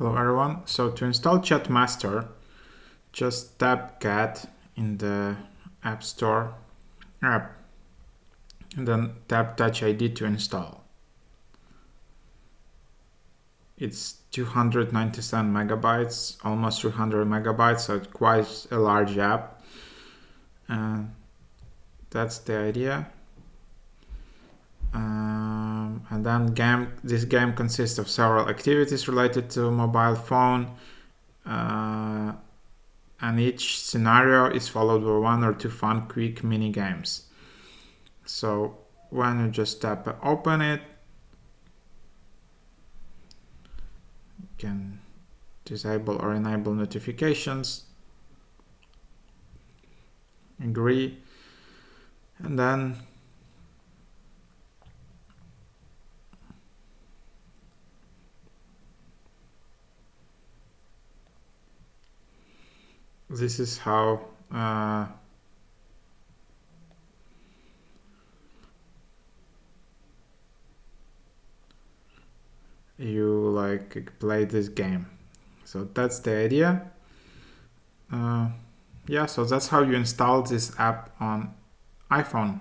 Hello everyone. So to install Chatmaster, just tap Get in the App Store app and then tap Touch ID to install. It's 297 megabytes, almost 300 megabytes, so it's quite a large app. And that's the idea. And then this game consists of several activities related to a mobile phone. And each scenario is followed by one or two fun quick mini games. So when you just tap open it, you can disable or enable notifications, agree, and then this is how you play this game. So that's the idea. Yeah, so that's how you install this app on iPhone.